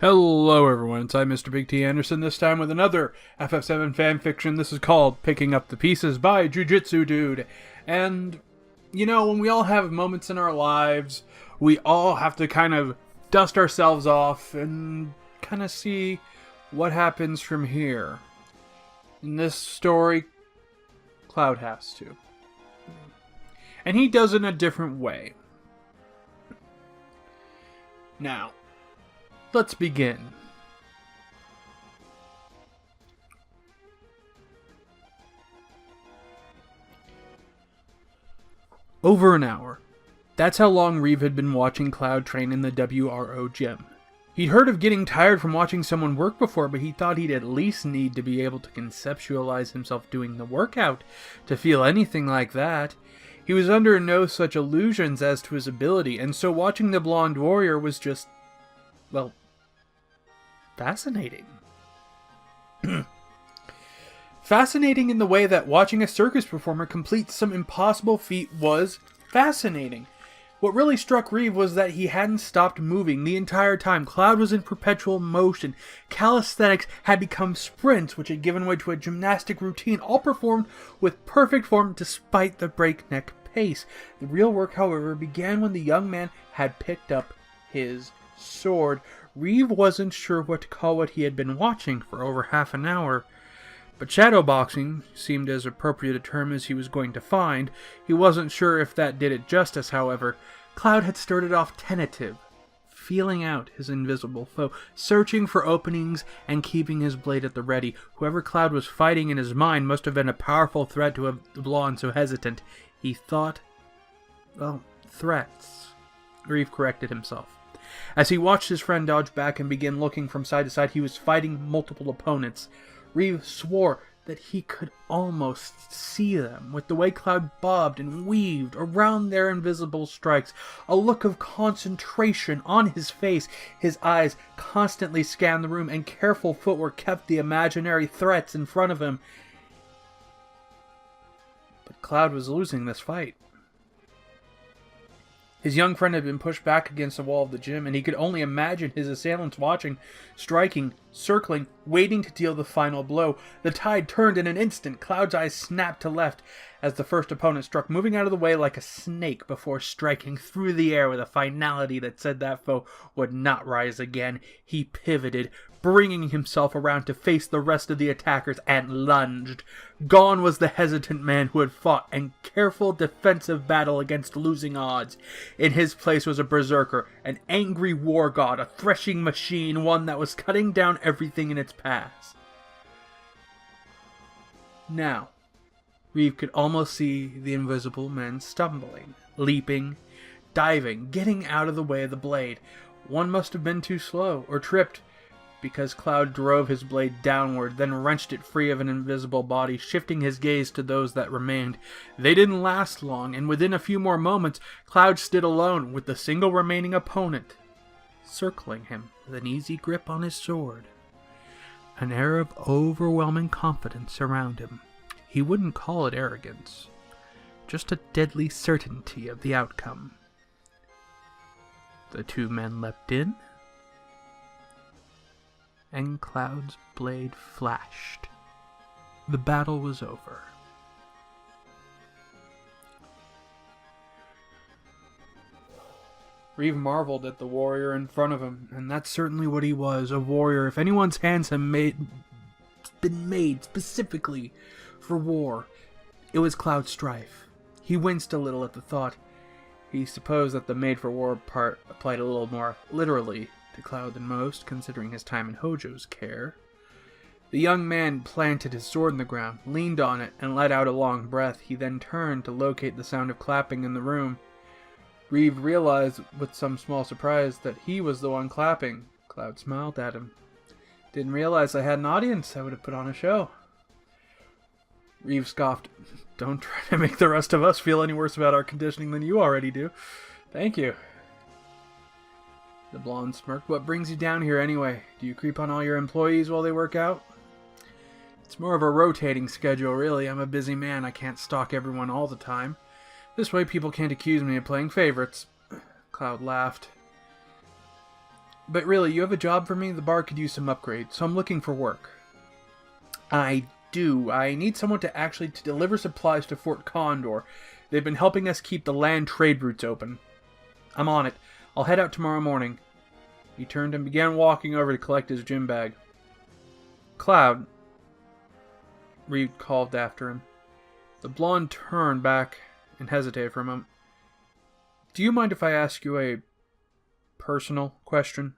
Hello everyone, it's I, Mr. Big T Anderson, this time with another FF7 fanfiction. This is called Picking Up the Pieces by Jiu-Jutsu Dude. And, when we all have moments in our lives, we all have to kind of dust ourselves off and kind of see what happens from here. In this story, Cloud has to. And he does it in a different way. Now, let's begin. Over an hour. That's how long Reeve had been watching Cloud train in the WRO gym. He'd heard of getting tired from watching someone work before, but he thought he'd at least need to be able to conceptualize himself doing the workout to feel anything like that. He was under no such illusions as to his ability, and so watching the blonde warrior was just, well, fascinating. Fascinating in the way that watching a circus performer complete some impossible feat was fascinating. What really struck Reeve was that he hadn't stopped moving the entire time. Cloud was in perpetual motion. Calisthenics had become sprints, which had given way to a gymnastic routine, all performed with perfect form despite the breakneck pace. The real work, however, began when the young man had picked up his sword. Reeve wasn't sure what to call what he had been watching for over half an hour, but shadowboxing seemed as appropriate a term as he was going to find. He wasn't sure if that did it justice, however. Cloud had started off tentative, feeling out his invisible foe, searching for openings and keeping his blade at the ready. Whoever Cloud was fighting in his mind must have been a powerful threat to have the blonde so hesitant. He thought, threats. Reeve corrected himself. As he watched his friend dodge back and begin looking from side to side, he was fighting multiple opponents. Reeve swore that he could almost see them, with the way Cloud bobbed and weaved around their invisible strikes, a look of concentration on his face. His eyes constantly scanned the room, and careful footwork kept the imaginary threats in front of him. But Cloud was losing this fight. His young friend had been pushed back against the wall of the gym, and he could only imagine his assailants watching, striking, circling, waiting to deal the final blow. The tide turned in an instant. Cloud's eyes snapped to left as the first opponent struck, moving out of the way like a snake before striking through the air with a finality that said that foe would not rise again. He pivoted, bringing himself around to face the rest of the attackers, and lunged. Gone was the hesitant man who had fought a careful defensive battle against losing odds. In his place was a berserker, an angry war god, a threshing machine, one that was cutting down everything in its path. Now, Reeve could almost see the invisible men stumbling, leaping, diving, getting out of the way of the blade. One must have been too slow, or tripped, because Cloud drove his blade downward, then wrenched it free of an invisible body, shifting his gaze to those that remained. They didn't last long, and within a few more moments, Cloud stood alone with the single remaining opponent, circling him with an easy grip on his sword. An air of overwhelming confidence around him. He wouldn't call it arrogance, just a deadly certainty of the outcome. The two men leapt in, and Cloud's blade flashed. The battle was over. Reeve marveled at the warrior in front of him, and that's certainly what he was, a warrior. If anyone's hands have been made specifically for war, it was Cloud Strife. He winced a little at the thought. He supposed that the made-for-war part applied a little more literally to Cloud than most, considering his time in Hojo's care. The young man planted his sword in the ground, leaned on it, and let out a long breath. He then turned to locate the sound of clapping in the room. Reeve realized with some small surprise that he was the one clapping. Cloud smiled at him. Didn't realize I had an audience. I would have put on a show. Reeve scoffed. Don't try to make the rest of us feel any worse about our conditioning than you already do. Thank you. The blonde smirked. What brings you down here anyway? Do you creep on all your employees while they work out? It's more of a rotating schedule, really. I'm a busy man. I can't stalk everyone all the time. This way people can't accuse me of playing favorites. Cloud laughed. But really, you have a job for me? The bar could use some upgrades, so I'm looking for work. I do. I need someone to actually deliver supplies to Fort Condor. They've been helping us keep the land trade routes open. I'm on it. I'll head out tomorrow morning. He turned and began walking over to collect his gym bag. Cloud, Reed called after him. The blonde turned back and hesitated for a moment. Do you mind if I ask you a personal question?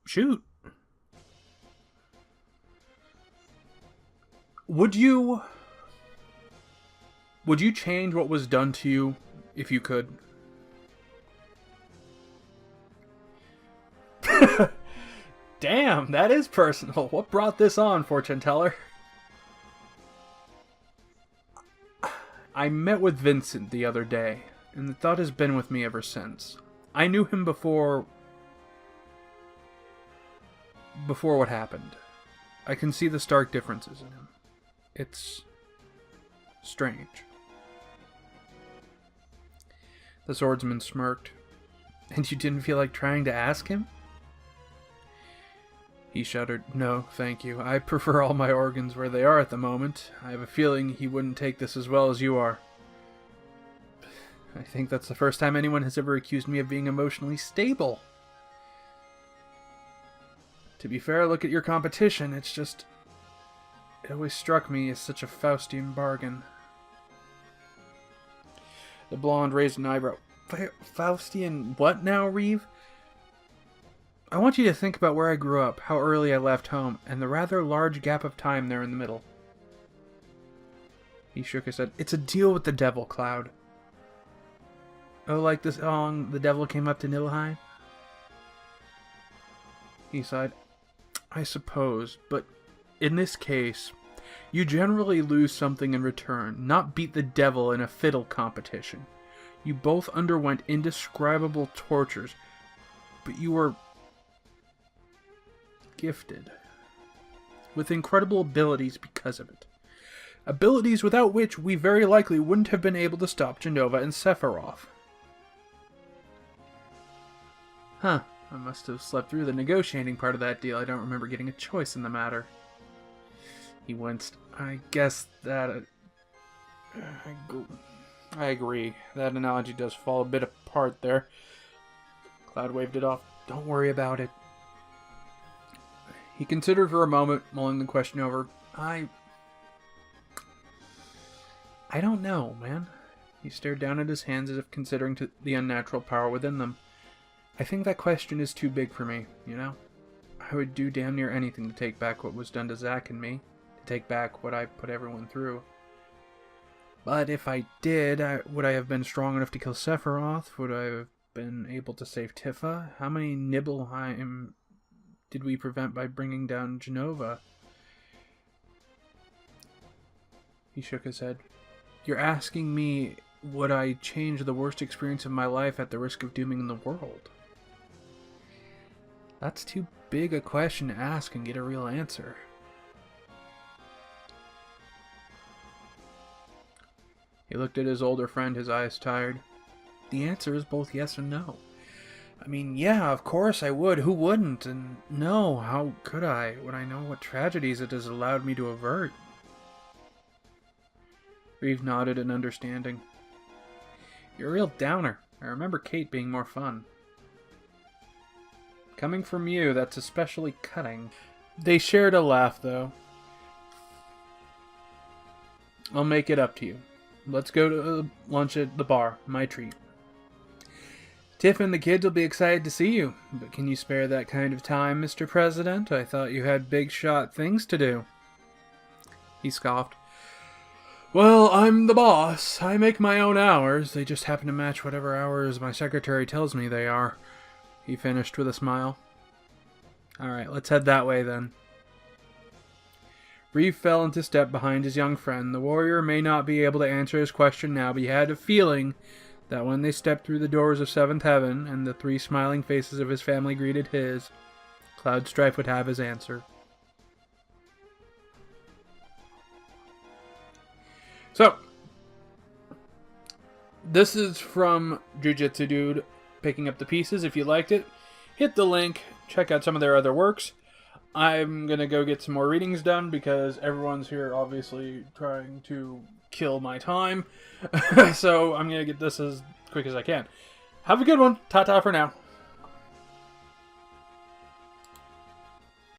Shoot. Would you change what was done to you if you could? Damn, that is personal. What brought this on, fortune teller? I met with Vincent the other day, and the thought has been with me ever since. I knew him before what happened. I can see the stark differences in him. It's strange. The swordsman smirked. And you didn't feel like trying to ask him? He shuddered. No, thank you. I prefer all my organs where they are at the moment. I have a feeling he wouldn't take this as well as you are. I think that's the first time anyone has ever accused me of being emotionally stable. To be fair, look at your competition. It's just... It always struck me as such a Faustian bargain. The blonde raised an eyebrow. Faustian what now, Reeve? I want you to think about where I grew up, how early I left home, and the rather large gap of time there in the middle. He shook his head. It's a deal with the devil, Cloud. Oh, like the song, The Devil Came Up to Nibelheim? He sighed. I suppose, but in this case, you generally lose something in return, not beat the devil in a fiddle competition. You both underwent indescribable tortures, but you were gifted with incredible abilities because of it. Abilities without which we very likely wouldn't have been able to stop Jenova and Sephiroth. Huh, I must have slept through the negotiating part of that deal. I don't remember getting a choice in the matter. He winced. I guess that... I agree. That analogy does fall a bit apart there. Cloud waved it off. Don't worry about it. He considered for a moment, mulling the question over. I don't know, man. He stared down at his hands as if considering the unnatural power within them. I think that question is too big for me, you know? I would do damn near anything to take back what was done to Zack and me. To take back what I put everyone through. But if I did, would I have been strong enough to kill Sephiroth? Would I have been able to save Tifa? How many Nibelheim did we prevent by bringing down Jenova? He shook his head. You're asking me, would I change the worst experience of my life at the risk of dooming the world? That's too big a question to ask and get a real answer. He looked at his older friend, his eyes tired. The answer is both yes and no. I mean, yeah, of course I would. Who wouldn't? And no, how could I, when I know what tragedies it has allowed me to avert? Reeve nodded in understanding. You're a real downer. I remember Kate being more fun. Coming from you, that's especially cutting. They shared a laugh, though. I'll make it up to you. Let's go to lunch at the bar. My treat. Tiff and the kids will be excited to see you. But can you spare that kind of time, Mr. President? I thought you had big-shot things to do. He scoffed. Well, I'm the boss. I make my own hours. They just happen to match whatever hours my secretary tells me they are. He finished with a smile. Alright, let's head that way then. Reeve fell into step behind his young friend. The warrior may not be able to answer his question now, but he had a feeling that when they stepped through the doors of Seventh Heaven and the three smiling faces of his family greeted his, Cloud Strife would have his answer. So, this is from Jiu-Jitsu Dude, picking up the pieces. If you liked it, hit the link, check out some of their other works. I'm going to go get some more readings done because everyone's here obviously trying to kill my time. So I'm going to get this as quick as I can. Have a good one. Ta-ta for now.